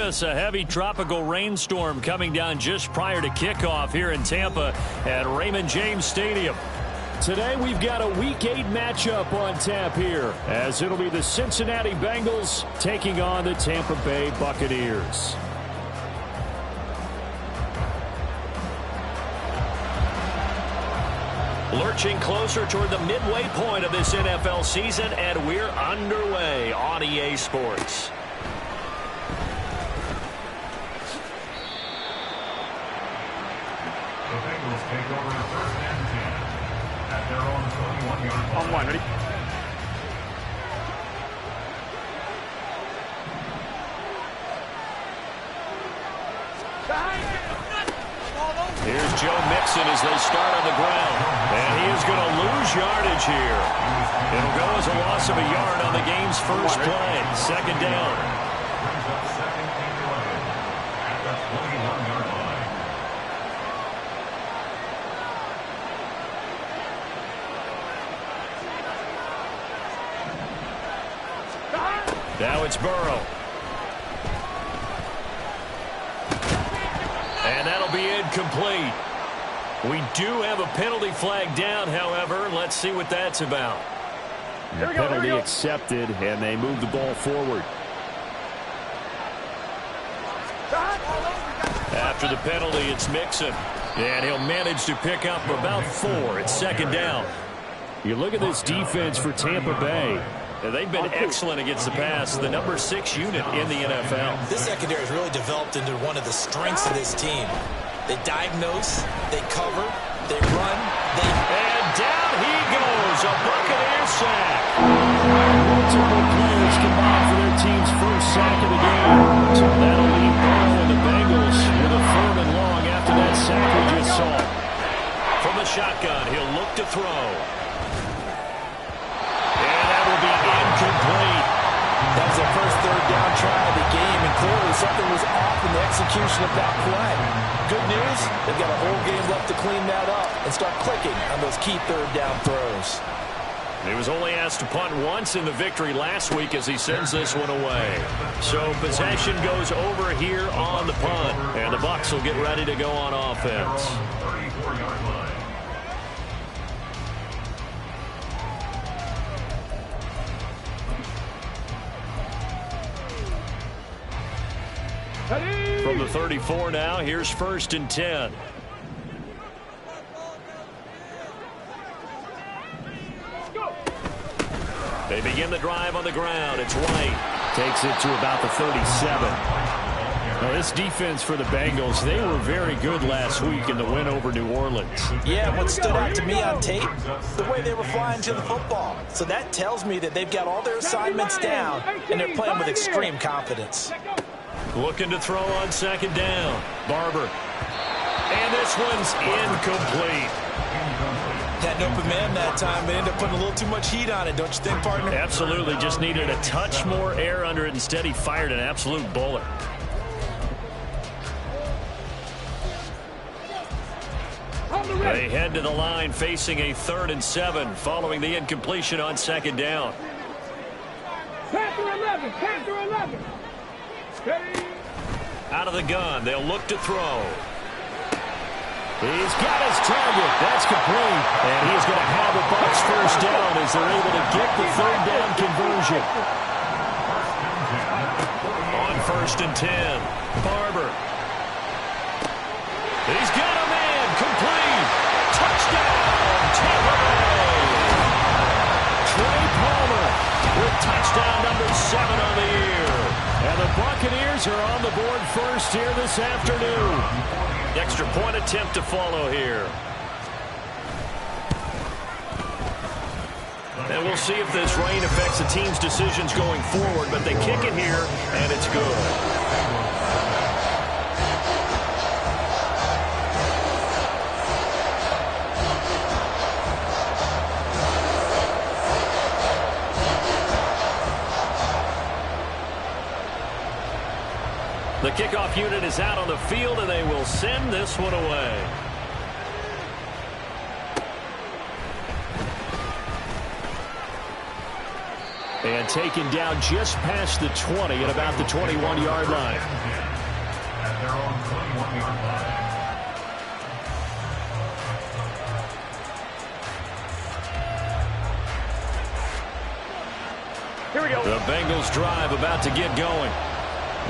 this, a heavy tropical rainstorm coming down just prior to kickoff here in Tampa at Raymond James Stadium. Today we've got a Week 8 matchup on tap here, as it'll be the Cincinnati Bengals taking on the Tampa Bay Buccaneers. Lurching closer toward the midway point of this NFL season, and we're underway on EA Sports. The Bengals take over at 1st and 10 at their own 21-yard line. On one, ready? Here's Joe Mixon as they start on the ground. And he is going to lose yardage here. It'll go as a loss of a yard on the game's first play. Second down. Brings up second and 11 at the 21-yard line. Now it's Burrow. And that'll be incomplete. We do have a penalty flag down, however. Let's see what that's about. The penalty accepted, and they move the ball forward. After the penalty, it's Mixon. And he'll manage to pick up about 4. It's second down. You look at this defense for Tampa Bay. They've been excellent against the pass, the number 6 unit in the NFL. This secondary has really developed into one of the strengths of this team. They diagnose, they cover, they run, And down he goes, a Buccaneer sack. Multiple players combined for their team's first sack of the game. So that'll leave Burrow and the Bengals with a 3rd and long after that sack we just saw. From the shotgun, he'll look to throw. Incomplete. That was their first 3rd down try of the game, and clearly something was off in the execution of that play. Good news, they've got a whole game left to clean that up and start clicking on those key 3rd down throws. He was only asked to punt once in the victory last week as he sends this one away. So possession goes over here on the punt, and the Bucs will get ready to go on offense. 34-yard line. From the 34 now, here's 1st and 10. They begin the drive on the ground. It's White. Takes it to about the 37. Now, this defense for the Bengals, they were very good last week in the win over New Orleans. Yeah, what stood out to me on tape, the way they were flying to the football. So that tells me that they've got all their assignments down, and they're playing with extreme confidence. Looking to throw on second down. Barber. And this one's incomplete. Had an open man that time, but ended up putting a little too much heat on it, don't you think, partner? Absolutely. Just needed a touch more air under it. Instead, he fired an absolute bullet. They head to the line facing a 3rd and 7 following the incompletion on second down. Panther 11, Panther 11. Out of the gun, they'll look to throw. He's got his target. That's complete. And he's going to have a Bucs first down as they're able to get the 3rd down conversion. On 1st and 10, Barber. He's got a man. Complete. Touchdown, Tampa Bay. Trey Palmer with touchdown number 7 on the year. And the Buccaneers are on the board first here this afternoon. Extra point attempt to follow here. And we'll see if this rain affects the team's decisions going forward, but they kick it here, and it's good. The kickoff unit is out on the field, and they will send this one away. And taken down just past the 20 at about the 21-yard line. at their own 21-yard line. Here we go. The Bengals drive about to get going.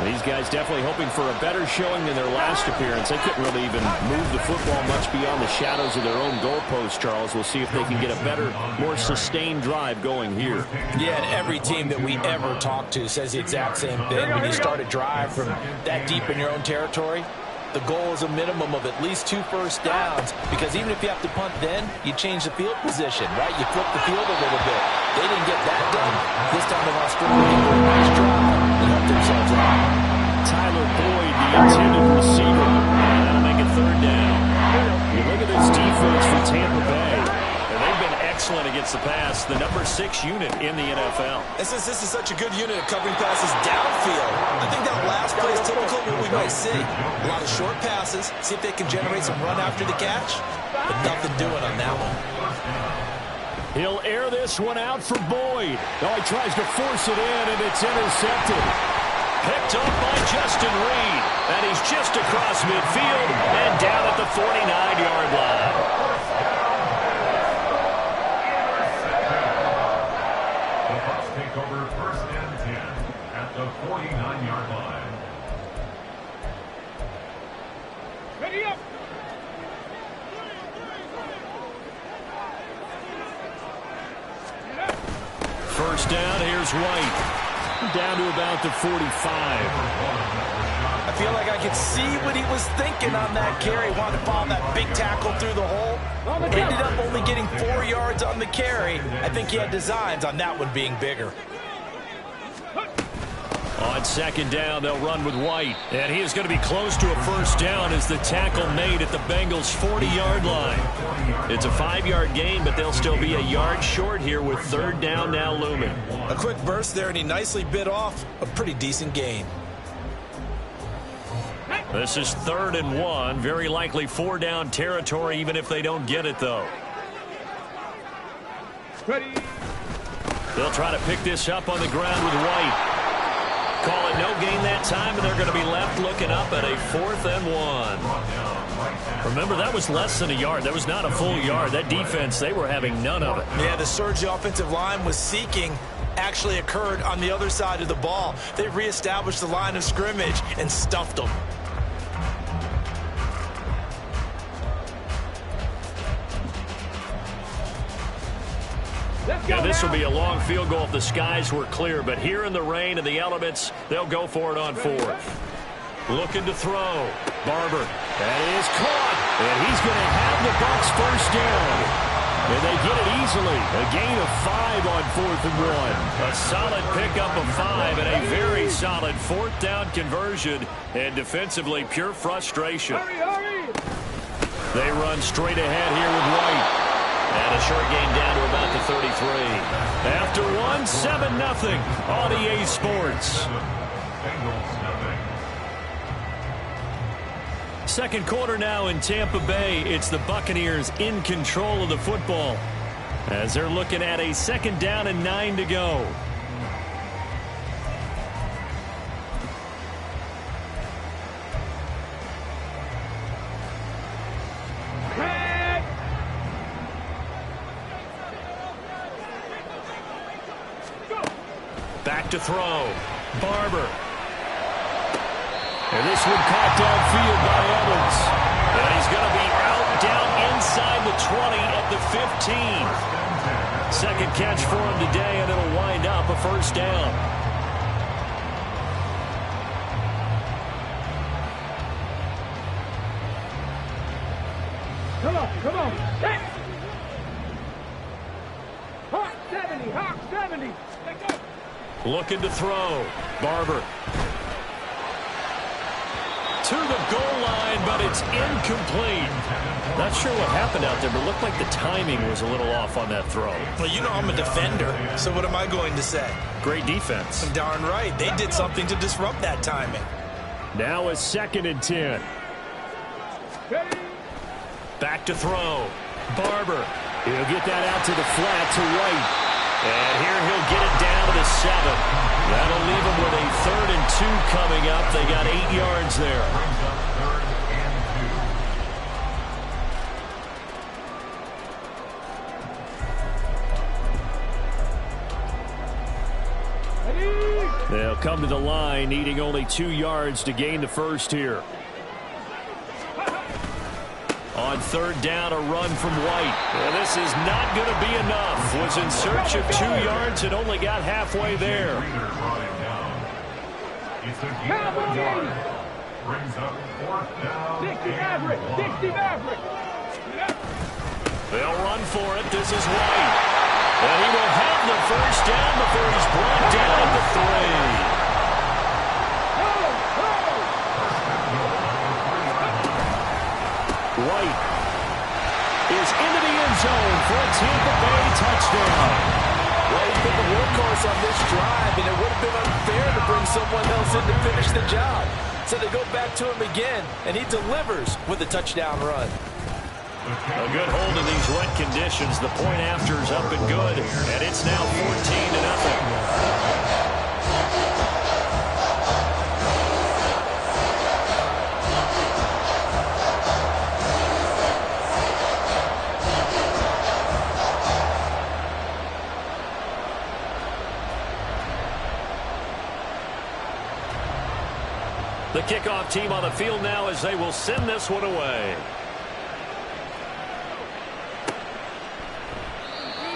These guys definitely hoping for a better showing than their last appearance. They couldn't really even move the football much beyond the shadows of their own goalpost, Charles. We'll see if they can get a better, more sustained drive going here. Yeah, and every team that we ever talk to says the exact same thing. When you start a drive from that deep in your own territory, the goal is a minimum of at least 2 first downs, because even if you have to punt then, you change the field position, right? You flip the field a little bit. They didn't get that done. This time they want to score a nice drive and help themselves out. Tyler Boyd, the intended receiver. And that'll make it 3rd down. You look at this defense for Tampa Bay. And they've been excellent against the pass, the number 6 unit in the NFL. And since this is such a good unit at covering passes downfield, I think that last play is typical of what we might see. A lot of short passes, see if they can generate some run after the catch, but nothing doing on that one. He'll air this one out for Boyd. Oh, he tries to force it in, and it's intercepted. Picked up by Justin Reed. And he's just across midfield and down at the 49-yard line. The Bucs take over 1st and 10 at the 49-yard line. Ready up. First down, here's White. Down to about the 45. I feel like I could see what he was thinking on that carry. Wanted to follow that big tackle through the hole. Ended up only getting 4 yards on the carry. I think he had designs on that one being bigger. On 2nd down, they'll run with White. And he is going to be close to a first down as the tackle made at the Bengals' 40-yard line. It's a 5-yard gain, but they'll still be a yard short here with 3rd down now looming. A quick burst there, and he nicely bit off a pretty decent gain. This is 3rd and 1. Very likely 4-down territory, even if they don't get it, though. Ready. They'll try to pick this up on the ground with White. Call it no gain that time, and they're going to be left looking up at a 4th and 1. Remember, that was less than a yard. That was not a full yard. That defense, they were having none of it. Yeah, the surge the offensive line was seeking actually occurred on the other side of the ball. They reestablished the line of scrimmage and stuffed them. Yeah, this will be a long field goal if the skies were clear, but here in the rain and the elements, they'll go for it on 4th. Looking to throw. Barber. That is caught. And he's going to have the Bucs first down. And they get it easily. A gain of 5 on 4th and 1. A solid pickup of 5 and a very solid 4th down conversion. And defensively, pure frustration. Hurry, hurry. They run straight ahead here with White. And a short gain down to about the 33. After 1, 7-0 on EA Sports. Second quarter now in Tampa Bay. It's the Buccaneers in control of the football as they're looking at a 2nd down and 9 to go. Back to throw. Barber. And this one caught downfield by Evans. And he's going to be out down inside the 20 at the 15. Second catch for him today, and it'll wind up a first down. Come on, come on. Hey. Hawk 70, Hawk 70. Let's go. Looking to throw. Barber. To the goal line, but it's incomplete. Not sure what happened out there, but it looked like the timing was a little off on that throw. Well, you know I'm a defender, so what am I going to say? Great defense. Darn right. They did something to disrupt that timing. Now a 2nd and 10. Ready. Back to throw. Barber. He'll get that out to the flat to White. And here he'll get it down to the 7. That'll leave him with a 3rd and 2 coming up. They got 8 yards there. They'll come to the line, needing only 2 yards to gain the first here. On 3rd down, a run from White. Well, this is not going to be enough. Was in search of 2 yards and only got halfway there. It's a gain of a yard. Brings up 4th down. 60 Maverick. 60 Maverick. They'll run for it. This is White. And he will have the first down before he's brought down at the 3. White is into the end zone for a Tampa Bay touchdown. Well, he's been the workhorse on this drive, and it would have been unfair to bring someone else in to finish the job. So they go back to him again, and he delivers with a touchdown run. A good hold in these wet conditions. The point after is up and good, and it's now 14-0. The kickoff team on the field now as they will send this one away.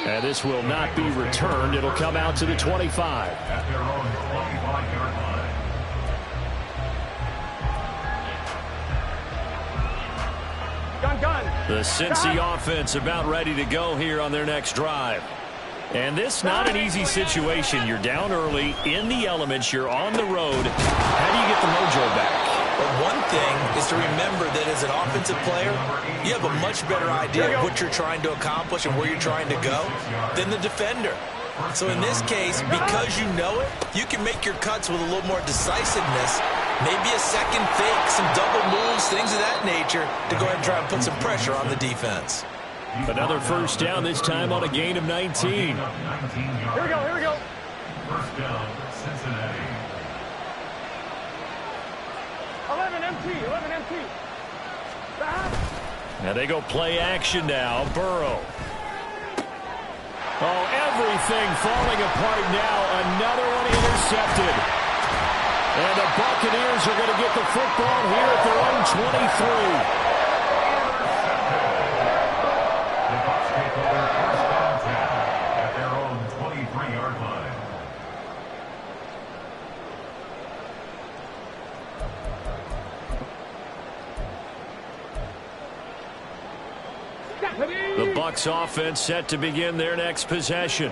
And this will not be returned. It'll come out to the 25. At their own 25-yard line. Gun. The Cincy offense about ready to go here on their next drive. And this not an easy situation. You're down early, in the elements, you're on the road. How do you get the mojo back? But one thing is to remember that as an offensive player, you have a much better idea of what you're trying to accomplish and where you're trying to go than the defender. So in this case, because you know it, you can make your cuts with a little more decisiveness, maybe a second fake, some double moves, things of that nature, to go ahead and try and put some pressure on the defense. Another first down, this time on a gain of 19. Here we go. First down, Cincinnati. 11 MT. Now they go play action now. Burrow. Oh, everything falling apart now. Another one intercepted. And the Buccaneers are going to get the football here at their own 23. The Bucs take over first down 10 at their own 23-yard line. The Bucs offense set to begin their next possession.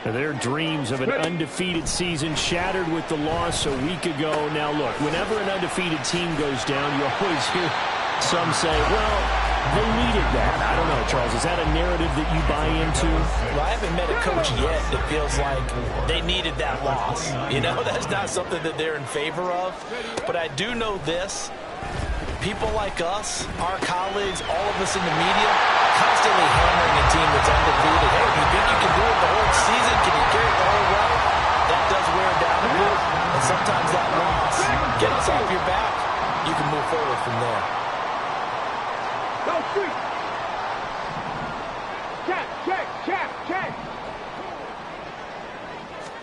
Their dreams of an undefeated season shattered with the loss a week ago. Now look, whenever an undefeated team goes down, you always hear some say, well, they needed that. I don't know, Charles. Is that a narrative that you buy into? Well, I haven't met a coach yet that feels like they needed that loss. You know, that's not something that they're in favor of. But I do know this. People like us, our colleagues, all of us in the media, constantly hammering a team that's undefeated. Hey, you think you can do it the whole season? Can you carry it the whole way? That does wear down a bit. And sometimes that loss gets off your back. You can move forward from there. Go street. Check.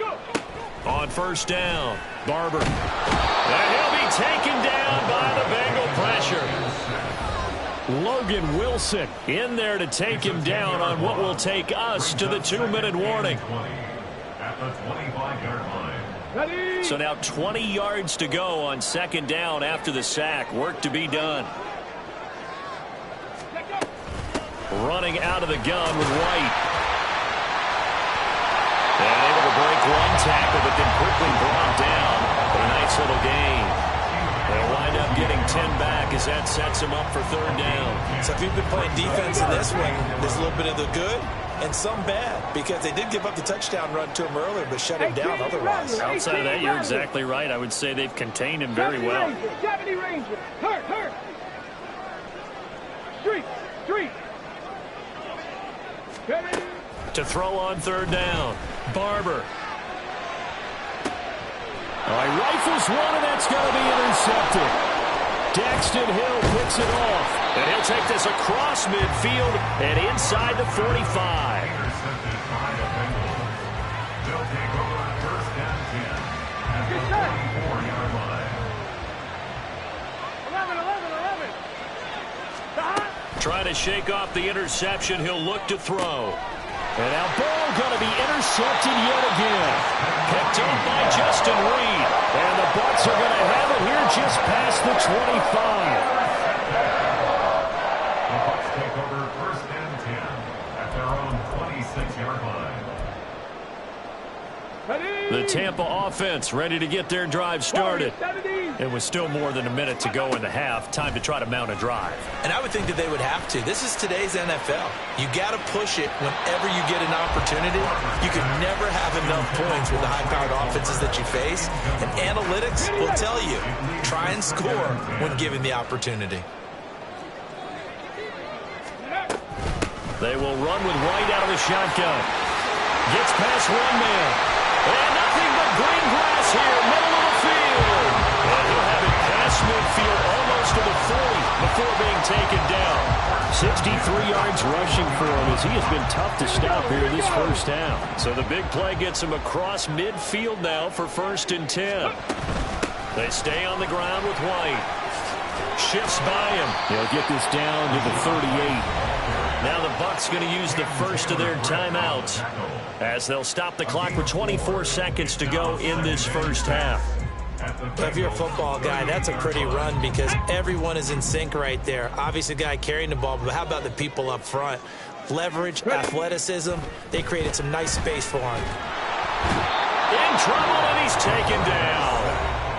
Go. On first down, Barber. And he'll be taken down by the Bengal pressure. Logan Wilson in there to take him down on what will take us to the 2-minute warning. At the 25-yard line. Ready. So now 20 yards to go on second down after the sack. Work to be done. Running out of the gun with White. And able to break one tackle, but then quickly brought down. But a nice little gain. They'll wind up getting 10 back as that sets them up for third down. So if you've been playing defense in this one, there's a little bit of the good and some bad, because they did give up the touchdown run to him earlier, but shut him down otherwise. Outside of that, you're exactly right. I would say they've contained him very well. Deputy Ranger. Hurt. Street. to throw on third down. Barber. All right, rifles one, and that's going to be intercepted. Daxton Hill picks it off. And he'll take this across midfield and inside the 45. Intercepted by the Bengals. They'll take over first and 10 at the 44-yard line. 11. Trying to shake off the interception. He'll look to throw. And now ball going to be intercepted yet again. Picked up by Justin Reed. And the Bucs are going to have it here just past the 25. The Bucs take over first and 10 at their own 26-yard line. The Tampa offense ready to get their drive started. It was still more than a minute to go in the half. Time to try to mount a drive. And I would think that they would have to. This is today's NFL. You got to push it whenever you get an opportunity. You can never have enough points with the high-powered offenses that you face. And analytics will tell you, try and score when given the opportunity. They will run with White out of the shotgun. Gets past one man. And nothing but green grass here, middle of the field. And he'll have it past midfield almost to the 40 before being taken down. 63 yards rushing for him as he has been tough to stop here this first half. So the big play gets him across midfield now for first and 10. They stay on the ground with White. Shifts by him. He'll get this down to the 38. Now the Bucs going to use the first of their timeouts as they'll stop the clock with 24 seconds to go in this first half. If you're a football guy, that's a pretty run because everyone is in sync right there. Obviously, the guy carrying the ball, but how about the people up front? Leverage, athleticism, they created some nice space for him. In trouble, and he's taken down.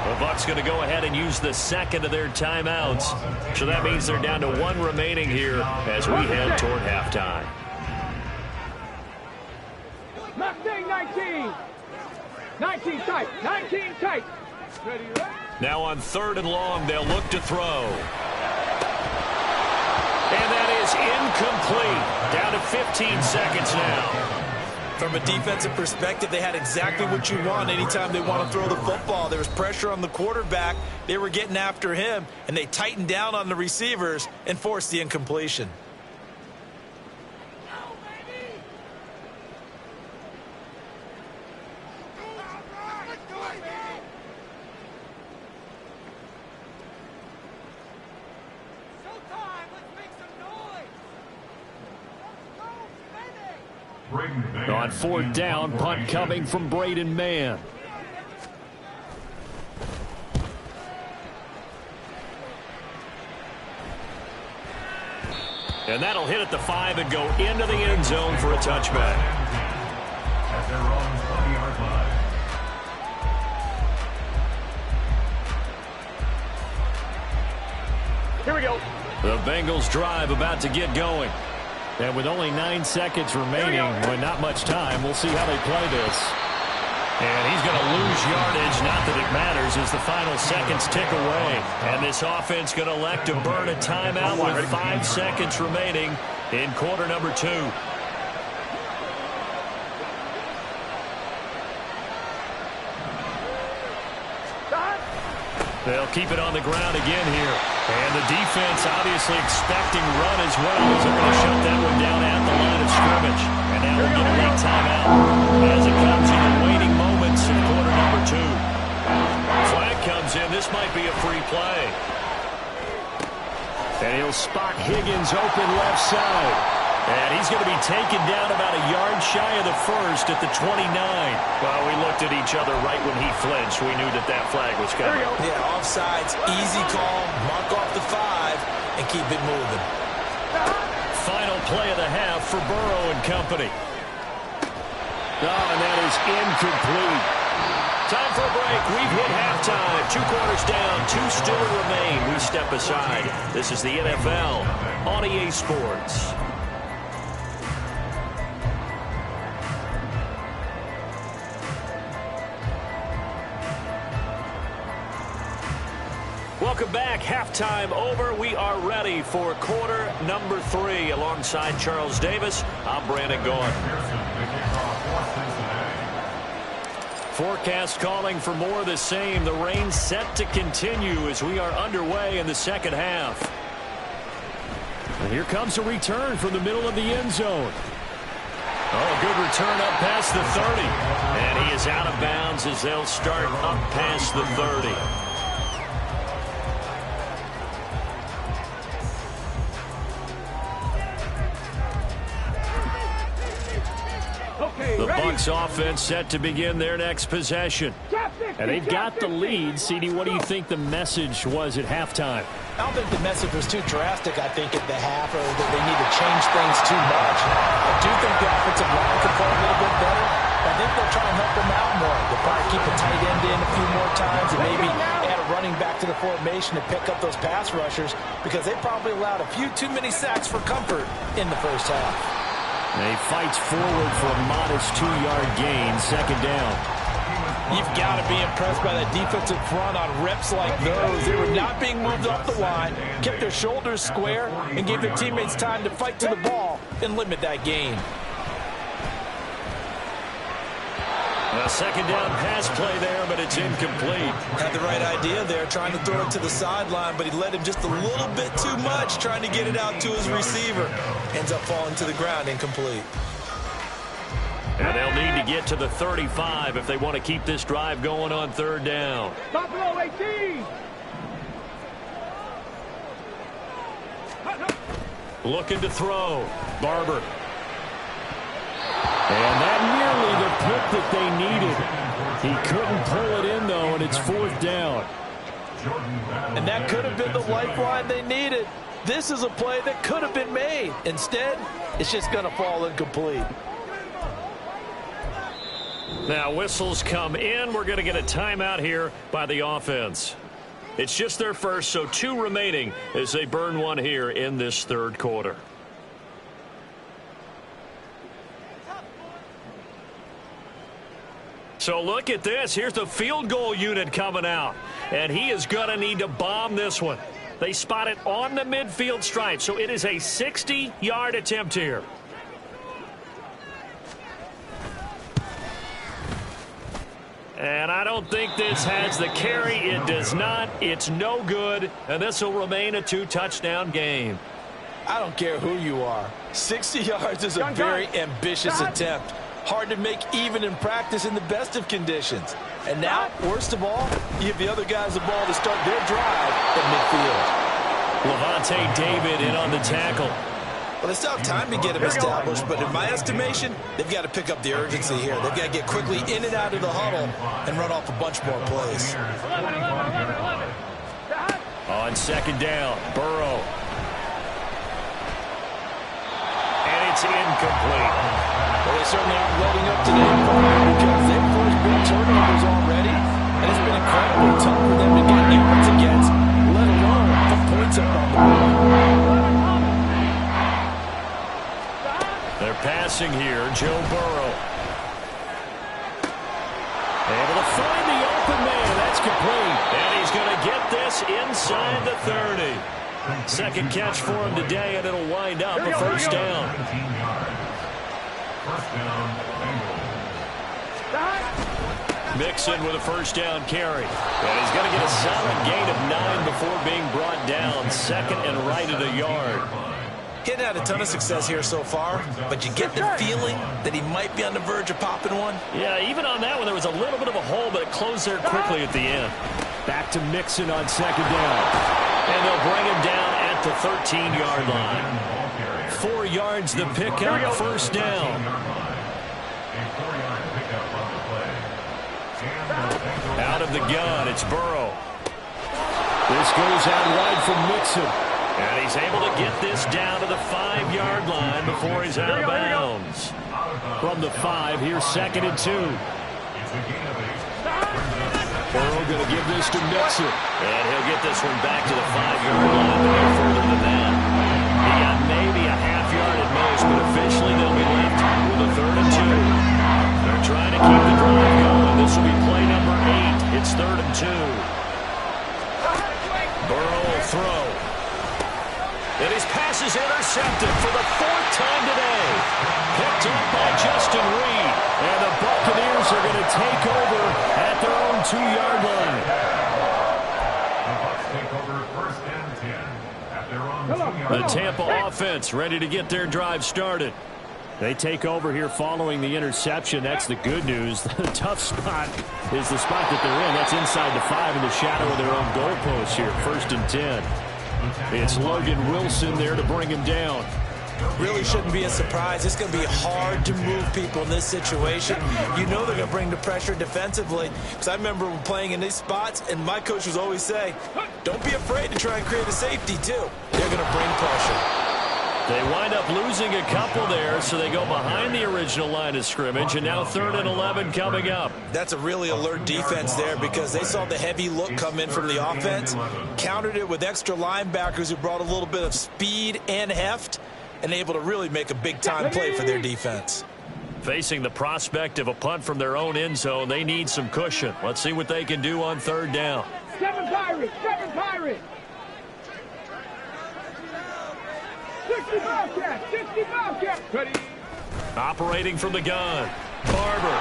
The Bucs going to go ahead and use the second of their timeouts. So that means they're down to one remaining here as we head toward halftime. 19. 19 tight. 19 tight. Ready, right? Now on third and long, they'll look to throw. And that is incomplete. Down to 15 seconds now. From a defensive perspective, they had exactly what you want anytime they want to throw the football. There was pressure on the quarterback. They were getting after him, and they tightened down on the receivers and forced the incompletion. On fourth down, punt coming from Braden Mann. And that'll hit at the 5 and go into the end zone for a touchback. At their own 20-yard line. Here we go. The Bengals drive about to get going. And with only 9 seconds remaining, with not much time, we'll see how they play this. And he's going to lose yardage, not that it matters, as the final seconds tick away. And this offense going to elect to burn a timeout with 5 seconds remaining in quarter number 2. They'll keep it on the ground again here. And the defense obviously expecting run as well as they're going to shut that one down at the line of scrimmage. And now we'll get a late timeout as it comes in the waiting moments in quarter number 2. Flag comes in. This might be a free play. And he'll spot Higgins open left side. And he's going to be taken down about a yard shy of the first at the 29. Well, we looked at each other right when he flinched. We knew that that flag was coming. Yeah, offsides, easy call, mark off the 5, and keep it moving. Final play of the half for Burrow and company. Oh, and that is incomplete. Time for a break. We've hit halftime. 2 quarters down, 2 still remain. We step aside. This is the NFL on EA Sports. Welcome back. Halftime over. We are ready for quarter number 3. Alongside Charles Davis, I'm Brandon Gaudin. Forecast calling for more of the same. The rain set to continue as we are underway in the second half. And here comes a return from the middle of the end zone. Oh, good return up past the 30. And he is out of bounds as they'll start up past the 30. The Bucs offense set to begin their next possession. And they've got the lead. CD, what do you think the message was at halftime? I don't think the message was too drastic, I think, at the half, or that they need to change things too much. I do think the offensive line could play a little bit better. I think they'll try and help them out more. They'll probably keep a tight end in a few more times and maybe add a running back to the formation to pick up those pass rushers because they probably allowed a few too many sacks for comfort in the first half. They fight forward for a modest 2-yard gain, second down. You've got to be impressed by that defensive front on reps like those. They were not being moved off the line, kept their shoulders square, and gave their teammates time to fight to the ball and limit that gain. A second down pass play there, but it's incomplete. Had the right idea there, trying to throw it to the sideline, but he led him just a little bit too much, trying to get it out to his receiver. Ends up falling to the ground, incomplete. And they'll need to get to the 35 if they want to keep this drive going on third down. Buffalo 18. Looking to throw. Barber. And that nearly the pick that they needed. He couldn't pull it in, though, and it's fourth down. And that could have been the lifeline they needed. This is a play that could have been made. Instead, it's just going to fall incomplete. Now, whistles come in. We're going to get a timeout here by the offense. It's just their first, so 2 remaining as they burn one here in this third quarter. So look at this. Here's the field goal unit coming out. And he is going to need to bomb this one. They spot it on the midfield stripe, so it is a 60-yard attempt here. And I don't think this has the carry. It does not. It's no good. And this will remain a 2-touchdown game. I don't care who you are. 60 yards is a very ambitious attempt. Hard to make even in practice in the best of conditions. And now, worst of all, you give the other guys the ball to start their drive at midfield. Lavonte David in on the tackle. Well, they still have time to get him established, but in my estimation, they've got to pick up the urgency here. They've got to get quickly in and out of the huddle and run off a bunch more plays. On second down, Burrow. And it's incomplete. Well, they certainly aren't letting up today, because they've forced big turnovers already, and it's been incredibly tough for them to get yards against, let alone put points up on the board. They're passing here, Joe Burrow. Able to find the open man. That's complete. And he's going to get this inside the 30. Second catch for him today, and it'll wind up a first down. Mixon with a first down carry. And he's going to get a solid gain of 9 before being brought down. Second and right at a yard. He hadn't had a ton of success here so far, but you get the feeling that he might be on the verge of popping one. Yeah, even on that one, there was a little bit of a hole, but it closed there quickly at the end. Back to Mixon on second down. And they'll bring him down at the 13-yard line. 4 yards the pickup, first down. Out of the gun, it's Burrow. This goes out wide from Mixon. And he's able to get this down to the 5-yard line before he's out of bounds. From the 5, here's second and 2. Burrow going to give this to Mixon. And he'll get this one back to the 5-yard line. No further than that. He got maybe a half yard at most, but officially they'll be left with a 3rd and 2. They're trying to keep the drive going. This will be play number 8. It's 3rd and 2. Burrow will throw. And he's past This is intercepted for the 4th time today. Picked up by Justin Reed. And the Buccaneers are going to take over at their own 2-yard line. The Bucs take over 1st and 10 at their own 2-yard line. The Tampa offense ready to get their drive started. They take over here following the interception. That's the good news. The tough spot is the spot that they're in. That's inside the 5 in the shadow of their own goalpost here. 1st and 10. It's Logan Wilson there to bring him down. Really shouldn't be a surprise. It's going to be hard to move people in this situation. You know they're going to bring the pressure defensively. Because I remember playing in these spots, and my coach was always saying, don't be afraid to try and create a safety, too. They're going to bring pressure. They wind up losing a couple there, so they go behind the original line of scrimmage, and now 3rd and 11 coming up. That's a really alert defense there because they saw the heavy look come in from the offense, countered it with extra linebackers who brought a little bit of speed and heft, and able to really make a big-time play for their defense. Facing the prospect of a punt from their own end zone, they need some cushion. Let's see what they can do on 3rd down. 7 Pirates! 7 Pirates! 60 Bobcats! 60 Bobcats! Ready? Operating from the gun. Barber.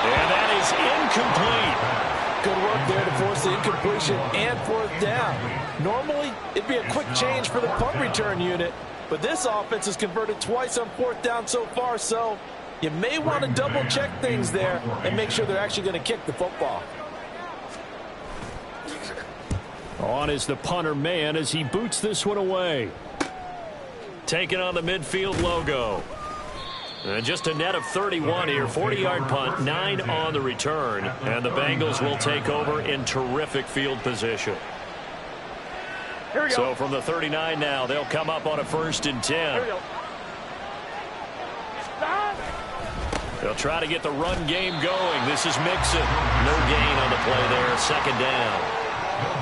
And that is incomplete. Good work there to force the incompletion and 4th down. Normally, it'd be a quick change for the punt return unit, but this offense has converted twice on 4th down so far, so you may want to double-check things there and make sure they're actually going to kick the football. On is the punter man as he boots this one away. Taking on the midfield logo. And just a net of 31 here. 40-yard punt, 9 on the return. And the Bengals will take over in terrific field position. Here we go. So from the 39 now, they'll come up on a 1st and 10. Here we go. Stop. They'll try to get the run game going. This is Mixon. No gain on the play there. 2nd down.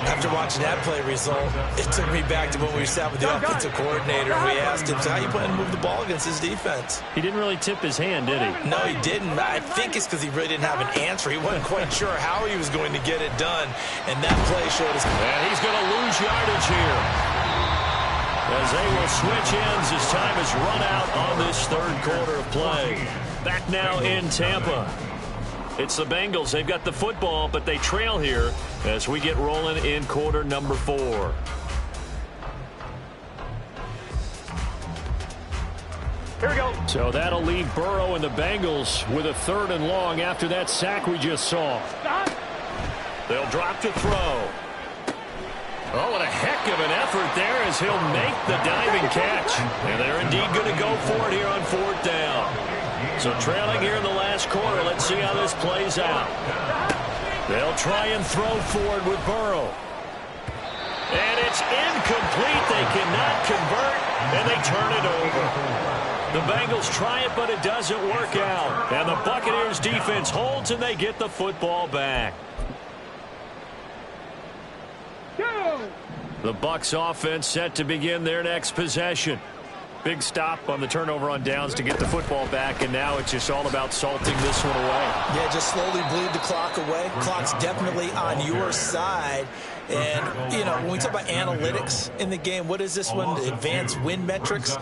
After watching that play result, it took me back to when we sat with the offensive coordinator and we asked him, so how you plan to move the ball against his defense? He didn't really tip his hand, did he? No, he didn't. I think it's because he really didn't have an answer. He wasn't quite sure how he was going to get it done, and that play showed us. And he's going to lose yardage here as they will switch ends as time has run out on this 3rd quarter of play. Back now in Tampa. It's the Bengals. They've got the football, but they trail here as we get rolling in quarter number 4. Here we go. So that'll leave Burrow and the Bengals with a 3rd and long after that sack we just saw. Stop. They'll drop to throw. Oh, what a heck of an effort there as he'll make the diving catch. And they're indeed going to go for it here on 4th down. So trailing here in the last quarter, let's see how this plays out. They'll try and throw forward with Burrow. And it's incomplete. They cannot convert, and they turn it over. The Bengals try it, but it doesn't work out. And the Buccaneers defense holds, and they get the football back. The Bucs offense set to begin their next possession. Big stop on the turnover on downs to get the football back, and now it's just all about salting this one away. Yeah, just slowly bleed the clock away. Clock's definitely on your side. And, you know, when we talk about analytics in the game, what is this one? Advanced win metrics?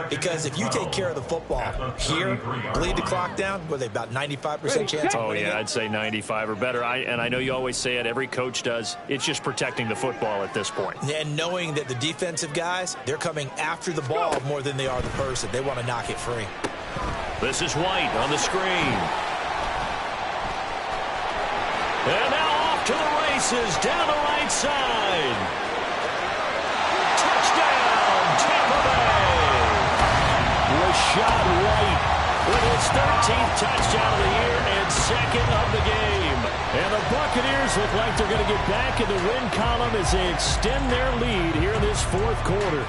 Because if you take care of the football here, bleed the clock down, what are they, about 95% chance of winning it? I'd say 95 or better. And I know you always say it, every coach does. It's just protecting the football at this point. And knowing that the defensive guys, they're coming after the ball more than they are the person. They want to knock it free. This is White on the screen. And now off to the races down the right side. Touchdown, Tampa Bay. Rashad White with his 13th touchdown of the year and 2nd of the game. And the Buccaneers look like they're going to get back in the win column as they extend their lead here in this 4th quarter.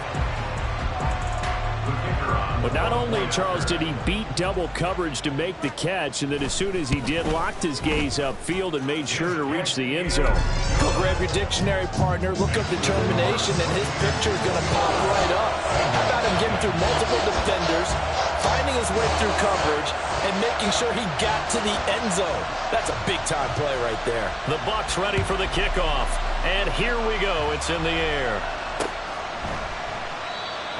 But not only, Charles, did he beat double coverage to make the catch, and then as soon as he did, locked his gaze upfield and made sure to reach the end zone. Go grab your dictionary, partner. Look up determination, and his picture is going to pop right up. How about him getting through multiple defenders, finding his way through coverage, and making sure he got to the end zone? That's a big-time play right there. The Bucs ready for the kickoff. And here we go. It's in the air.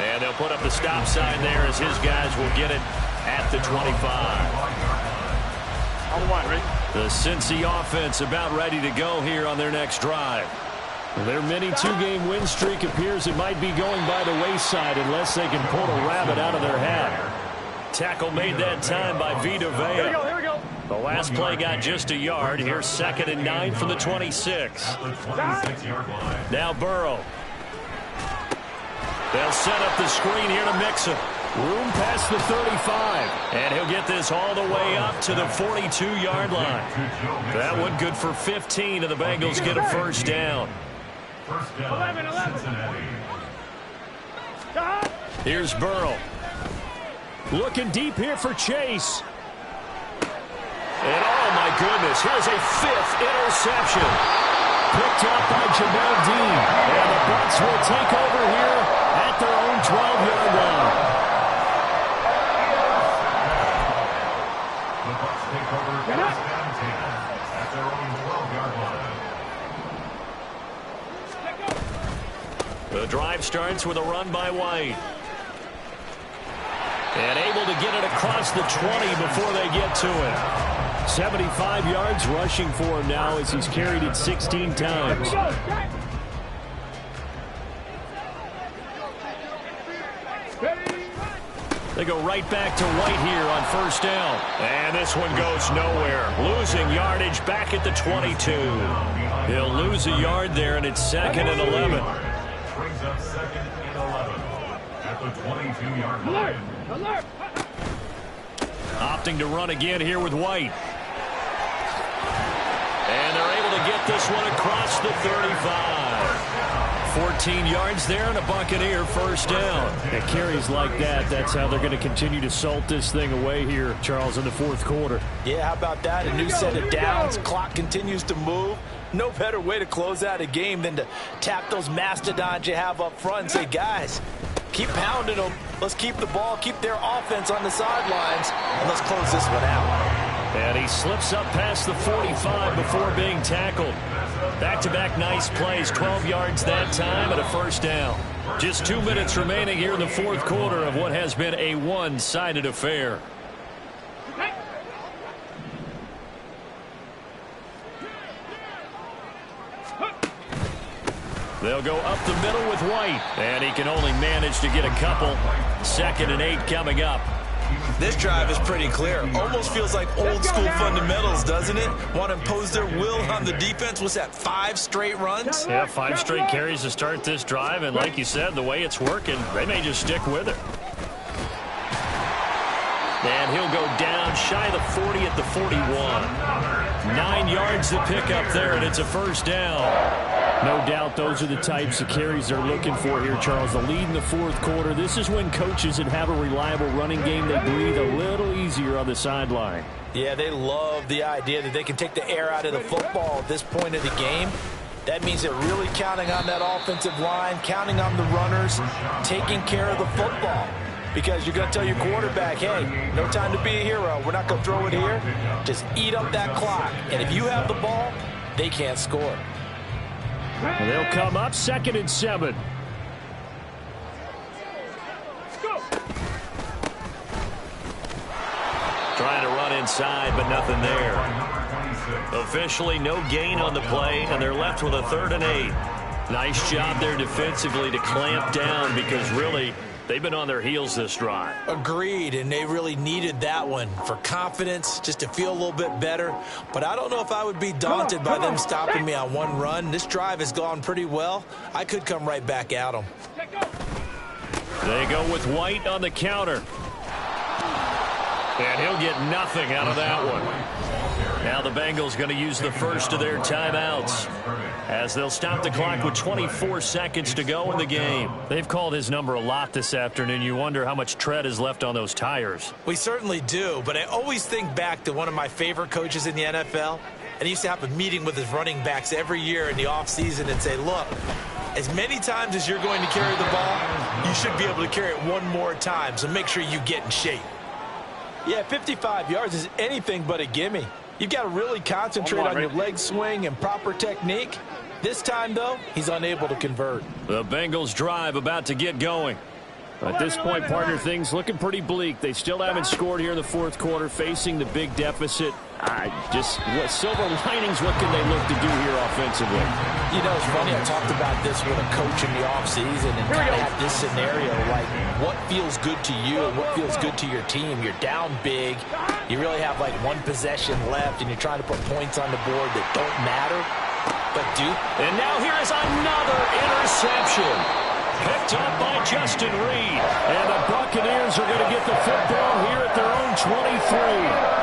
And they'll put up the stop sign there as his guys will get it at the 25. The Cincy offense about ready to go here on their next drive. Their mini two-game win streak appears it might be going by the wayside unless they can pull a rabbit out of their hat. Tackle made that time by Vita Vea. Here we go. The last play got just a yard. Here's 2nd and 9 from the 26. Now Burrow. They'll set up the screen here to Mixon. Room past the 35. And he'll get this all the way up to the 42-yard line. That one good for 15, and the Bengals get a first down. 11. Here's Burrow. Looking deep here for Chase. And oh my goodness, here's a 5th interception. Picked up by Jamel Dean. And the Bucs will take over here at their own 12-yard line. The Bucs take over 1st and 10 at their own 12-yard line. The drive starts with a run by White. And able to get it across the 20 before they get to it. 75 yards rushing for him now as he's carried it 16 times. They go right back to White here on 1st down. And this one goes nowhere. Losing yardage back at the 22. He'll lose a yard there, and it's 2nd and 11. Brings up 2nd and 11 at the 22-yard line. Alert! Opting to run again here with White. And they're able to get this one across the 35. 14 yards there and a Buccaneer first down. It carries like that. That's how they're going to continue to salt this thing away here, Charles, in the 4th quarter. Yeah, how about that? A new set of downs. Clock continues to move. No better way to close out a game than to tap those mastodons you have up front and say, guys, keep pounding them. Let's keep the ball, keep their offense on the sidelines, and let's close this one out. And he slips up past the 45 before being tackled. Back-to-back nice plays, 12 yards that time and a first down. Just 2 minutes remaining here in the 4th quarter of what has been a one-sided affair. They'll go up the middle with White, and he can only manage to get a couple. 2nd and 8 coming up. This drive is pretty clear. Almost feels like old school fundamentals, doesn't it? Want to impose their will on the defense. Was that 5 straight runs? Yeah, 5 straight carries to start this drive, and like you said, the way it's working, they may just stick with it. And he'll go down shy of the 40 at the 41. 9 yards to pick up there, and it's a first down. No doubt those are the types of carries they're looking for here, Charles. The lead in the 4th quarter. This is when coaches that have a reliable running game, they breathe a little easier on the sideline. Yeah, they love the idea that they can take the air out of the football at this point of the game. That means they're really counting on that offensive line, counting on the runners, taking care of the football. Because you're going to tell your quarterback, hey, no time to be a hero. We're not going to throw it here. Just eat up that clock. And if you have the ball, they can't score. And they'll come up 2nd and 7. Trying to run inside, but nothing there. Officially no gain on the play, and they're left with a 3rd and 8. Nice job there defensively to clamp down because really they've been on their heels this drive. Agreed, and they really needed that one for confidence, just to feel a little bit better. But I don't know if I would be daunted by them stopping me on one run. This drive has gone pretty well. I could come right back at them. They go with White on the counter. And he'll get nothing out of that one. Now the Bengals going to use the first of their timeouts as they'll stop the clock with 24 seconds to go in the game. They've called his number a lot this afternoon. You wonder how much tread is left on those tires. We certainly do, but I always think back to one of my favorite coaches in the NFL, and he used to have a meeting with his running backs every year in the offseason and say, look, as many times as you're going to carry the ball, you should be able to carry it one more time, so make sure you get in shape. Yeah, 55 yards is anything but a gimme. You've got to really concentrate on your leg swing and proper technique. This time, though, he's unable to convert. The Bengals drive about to get going. At this point, partner, things looking pretty bleak. They still haven't scored here in the fourth quarter, facing the big deficit. What silver linings, what can they look to do here offensively? You know, it's funny, I talked about this with a coach in the offseason and kind of had this scenario, like what feels good to you and what feels good to your team. You're down big. You really have like one possession left, and you're trying to put points on the board that don't matter. But Duke. And now here is another interception. Picked up by Justin Reed. And the Buccaneers are going to get the football here at their own 23.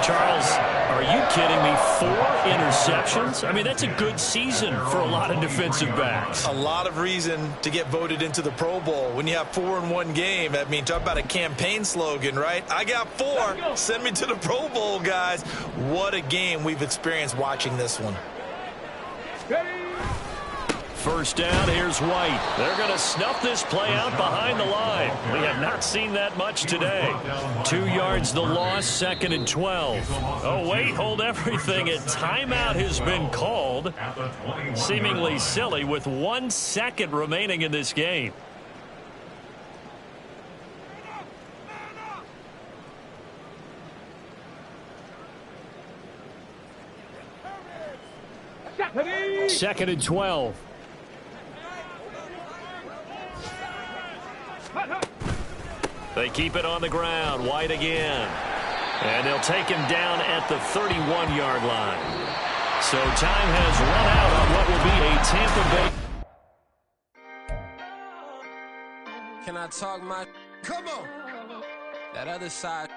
Charles, are you kidding me? 4 interceptions? I mean, that's a good season for a lot of defensive backs. A lot of reason to get voted into the Pro Bowl. When you have 4 in one game, I mean, talk about a campaign slogan, right? I got 4. Send me to the Pro Bowl, guys. What a game we've experienced watching this one. First down, here's White. They're going to snuff this play out behind the line. We have not seen that much today. 2 yards the loss, 2nd and 12. Oh, wait, hold everything. A timeout has been called. Seemingly silly with 1 second remaining in this game. Second and 12. They keep it on the ground. White again. And they'll take him down at the 31-yard line. So time has run out on what will be a Tampa Bay. Can I talk my... Come on! That other side...